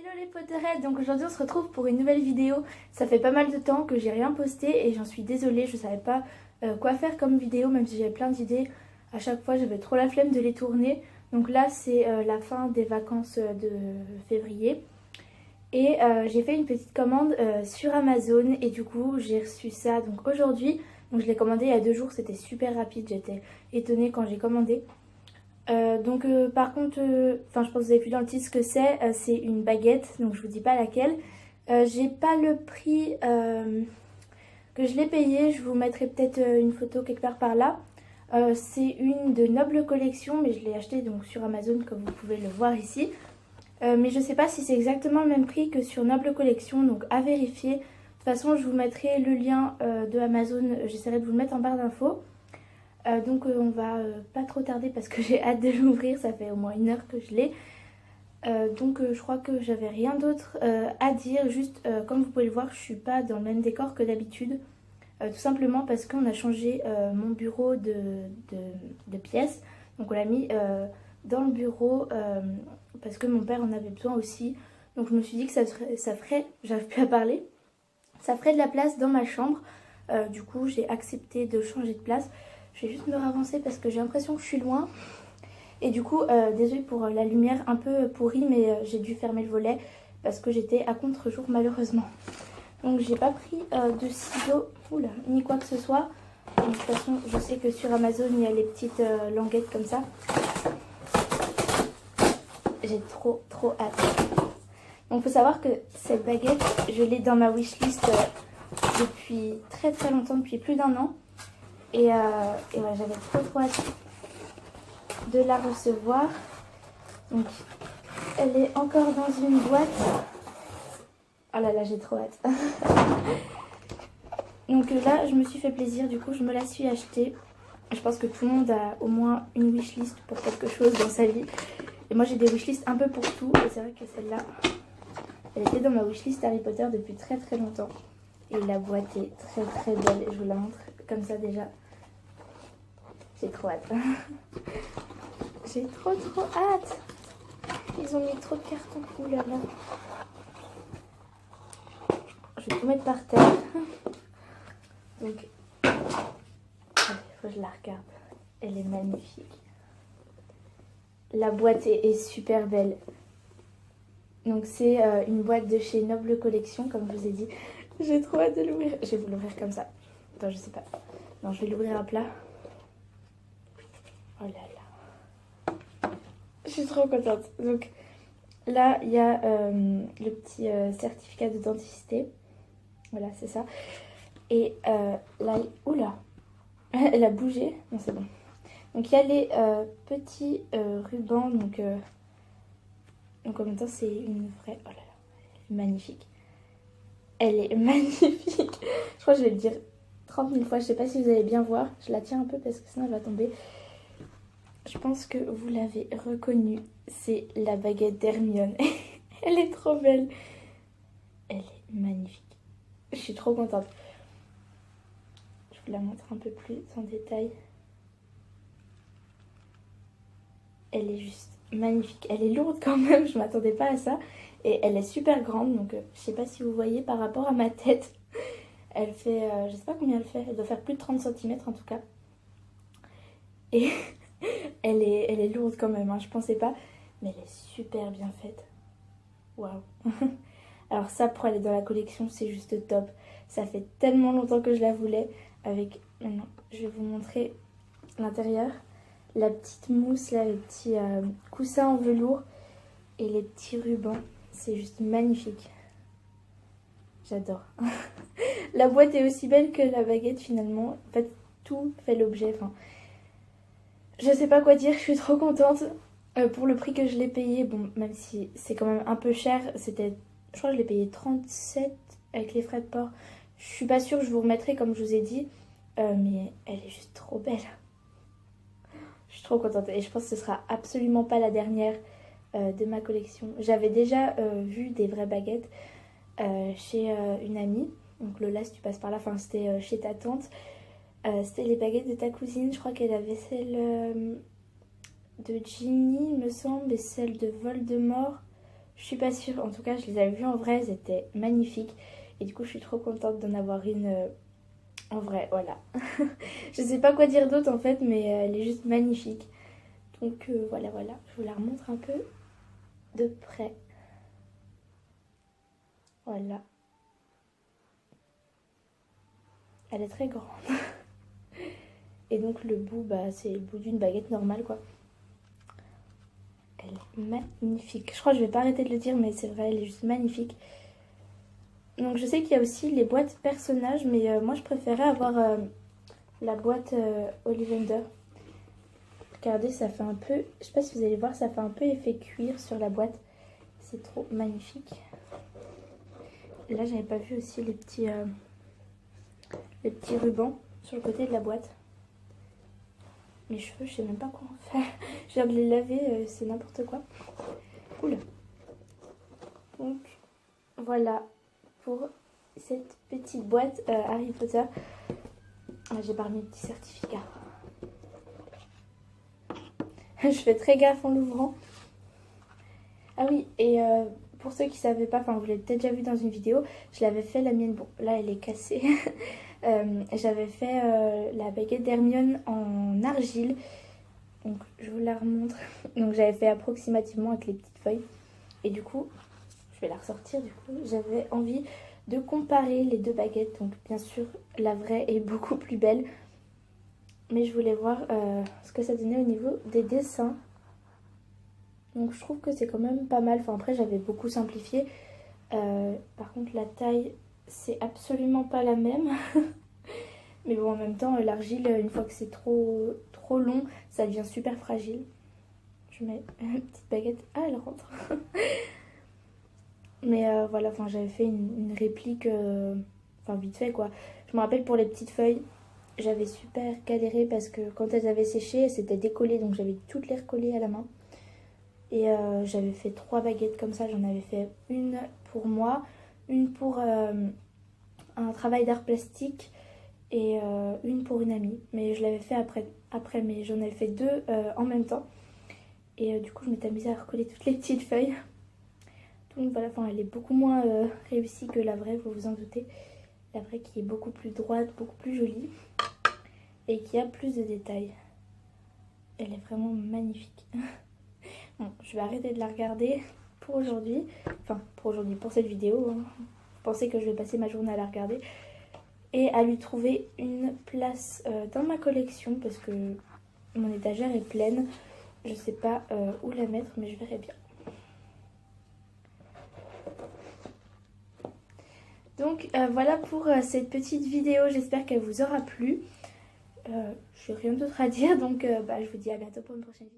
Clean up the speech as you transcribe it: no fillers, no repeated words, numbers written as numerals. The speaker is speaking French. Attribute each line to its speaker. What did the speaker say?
Speaker 1: Hello les Potterheads, donc aujourd'hui on se retrouve pour une nouvelle vidéo. Ça fait pas mal de temps que j'ai rien posté et j'en suis désolée, je savais pas quoi faire comme vidéo, même si j'avais plein d'idées. À chaque fois j'avais trop la flemme de les tourner. Donc là c'est la fin des vacances de février. Et j'ai fait une petite commande sur Amazon et du coup j'ai reçu ça donc aujourd'hui. Donc je l'ai commandé il y a 2 jours, c'était super rapide, j'étais étonnée quand j'ai commandé. Par contre, je pense que vous avez vu dans le titre ce que c'est une baguette, donc je vous dis pas laquelle. J'ai pas le prix que je l'ai payé, je vous mettrai peut-être une photo quelque part par là. C'est une de Noble Collection, mais je l'ai achetée donc sur Amazon comme vous pouvez le voir ici. Mais je sais pas si c'est exactement le même prix que sur Noble Collection, donc à vérifier. De toute façon, je vous mettrai le lien de Amazon, j'essaierai de vous le mettre en barre d'infos. On va pas trop tarder parce que j'ai hâte de l'ouvrir, ça fait au moins 1 heure que je l'ai. Je crois que j'avais rien d'autre à dire, juste comme vous pouvez le voir je suis pas dans le même décor que d'habitude. Tout simplement parce qu'on a changé mon bureau de pièce. Donc on l'a mis dans le bureau parce que mon père en avait besoin aussi. Donc je me suis dit que ça ferait, j'arrive plus à parler, ça ferait de la place dans ma chambre. Du coup j'ai accepté de changer de place. Je vais juste me ravancer parce que j'ai l'impression que je suis loin. Et du coup, désolée pour la lumière un peu pourrie, mais j'ai dû fermer le volet parce que j'étais à contre-jour malheureusement. Donc j'ai pas pris de ciseaux, oula, ni quoi que ce soit. Et de toute façon, je sais que sur Amazon, il y a les petites languettes comme ça. J'ai trop hâte. Donc faut savoir que cette baguette, je l'ai dans ma wishlist depuis très longtemps, depuis plus d'1 an. Et ouais, j'avais trop hâte de la recevoir. Donc elle est encore dans une boîte. Oh là là, j'ai trop hâte. Donc là je me suis fait plaisir, du coup je me la suis achetée. Je pense que tout le monde a au moins une wishlist pour quelque chose dans sa vie. Et moi j'ai des wishlists un peu pour tout. Et c'est vrai que celle-là, elle était dans ma wishlist Harry Potter depuis très longtemps. Et la boîte est très belle. Je vous la montre comme ça déjà. J'ai trop hâte. J'ai trop hâte. Ils ont mis trop de carton. Ouh là là. Je vais tout mettre par terre. Donc, il faut que je la regarde. Elle est magnifique. La boîte est super belle. Donc c'est une boîte de chez Noble Collection, comme je vous ai dit. J'ai trop hâte de l'ouvrir. Je vais vous l'ouvrir comme ça. Attends, je sais pas. Non, je vais l'ouvrir à plat. Oh là là. Je suis trop contente. Donc là, il y a le petit certificat de dentité. Voilà, c'est ça. Et là, oula, elle a bougé. Non, c'est bon. Donc il y a les petits rubans. Donc en même temps, c'est une vraie... Oh là là, elle est magnifique. Elle est magnifique. Je crois que je vais le dire 30 000 fois. Je sais pas si vous allez bien voir. Je la tiens un peu parce que sinon elle va tomber. Je pense que vous l'avez reconnue. C'est la baguette d'Hermione. Elle est trop belle. Elle est magnifique. Je suis trop contente. Je vous la montre un peu plus en détail. Elle est juste magnifique. Elle est lourde quand même. Je m'attendais pas à ça. Et elle est super grande. Donc je sais pas si vous voyez par rapport à ma tête. Elle fait... je sais pas combien elle fait. Elle doit faire plus de 30 cm en tout cas. Et... elle est lourde quand même, hein, je pensais pas. Mais elle est super bien faite. Waouh. Alors ça, pour aller dans la collection, c'est juste top. Ça fait tellement longtemps que je la voulais. Avec... Maintenant, je vais vous montrer l'intérieur. La petite mousse, là, le petit coussin en velours. Et les petits rubans. C'est juste magnifique. J'adore. La boîte est aussi belle que la baguette finalement. En fait, tout fait l'objet. Enfin... Je sais pas quoi dire, je suis trop contente. Pour le prix que je l'ai payé, bon, même si c'est quand même un peu cher, c'était, je crois que je l'ai payé 37 avec les frais de port. Je suis pas sûre, je vous remettrai comme je vous ai dit, mais elle est juste trop belle. Je suis trop contente et je pense que ce sera absolument pas la dernière de ma collection. J'avais déjà vu des vraies baguettes chez une amie, donc Lola si tu passes par là, enfin c'était chez ta tante. C'était les baguettes de ta cousine, je crois qu'elle avait celle de Ginny, il me semble, et celle de Voldemort. Je suis pas sûre, en tout cas je les avais vues en vrai, elles étaient magnifiques. Et du coup je suis trop contente d'en avoir une en vrai, voilà. Je sais pas quoi dire d'autre en fait, mais elle est juste magnifique. Donc voilà, voilà, je vous la remontre un peu de près. Voilà. Elle est très grande. Et donc le bout, bah, c'est le bout d'une baguette normale quoi. Elle est magnifique. Je crois que je vais pas arrêter de le dire, mais c'est vrai, elle est juste magnifique. Donc je sais qu'il y a aussi les boîtes personnages, mais moi je préférais avoir la boîte Ollivander. Regardez, ça fait un peu, je sais pas si vous allez voir, ça fait un peu effet cuir sur la boîte. C'est trop magnifique. Là, j'avais pas vu aussi les petits rubans sur le côté de la boîte. Mes cheveux, je sais même pas quoi en faire. Je viens de les laver, c'est n'importe quoi. Oula. Donc, voilà pour cette petite boîte Harry Potter. J'ai pas remis le petit certificat. Je fais très gaffe en l'ouvrant. Ah oui, et pour ceux qui ne savaient pas, enfin vous l'avez peut-être déjà vu dans une vidéo, je l'avais fait la mienne, bon là elle est cassée. J'avais fait la baguette d'Hermione en argile, donc je vous la remontre. Donc j'avais fait approximativement avec les petites feuilles. Et du coup, je vais la ressortir du coup, j'avais envie de comparer les deux baguettes. Donc bien sûr la vraie est beaucoup plus belle, mais je voulais voir ce que ça donnait au niveau des dessins. Donc je trouve que c'est quand même pas mal. Enfin après j'avais beaucoup simplifié. Par contre la taille c'est absolument pas la même. Mais bon en même temps l'argile une fois que c'est trop long ça devient super fragile. Je mets une petite baguette. Ah elle rentre. Mais voilà, enfin j'avais fait une réplique enfin vite fait quoi. Je me rappelle pour les petites feuilles j'avais super galéré parce que quand elles avaient séché elles s'étaient décollées. Donc j'avais toutes les recoller à la main. Et j'avais fait 3 baguettes comme ça. J'en avais fait une pour moi, une pour un travail d'art plastique et une pour une amie. Mais je l'avais fait après mais j'en avais fait 2 en même temps. Et du coup, je m'étais amusée à recoller toutes les petites feuilles. Donc voilà, enfin, elle est beaucoup moins réussie que la vraie, vous vous en doutez. La vraie qui est beaucoup plus droite, beaucoup plus jolie et qui a plus de détails. Elle est vraiment magnifique. Bon, je vais arrêter de la regarder pour aujourd'hui. Enfin, pour aujourd'hui, pour cette vidéo. Hein. Je pensais que je vais passer ma journée à la regarder. Et à lui trouver une place dans ma collection. Parce que mon étagère est pleine. Je sais pas où la mettre, mais je verrai bien. Donc voilà pour cette petite vidéo. J'espère qu'elle vous aura plu. Je n'ai rien d'autre à dire. Donc je vous dis à bientôt pour une prochaine vidéo.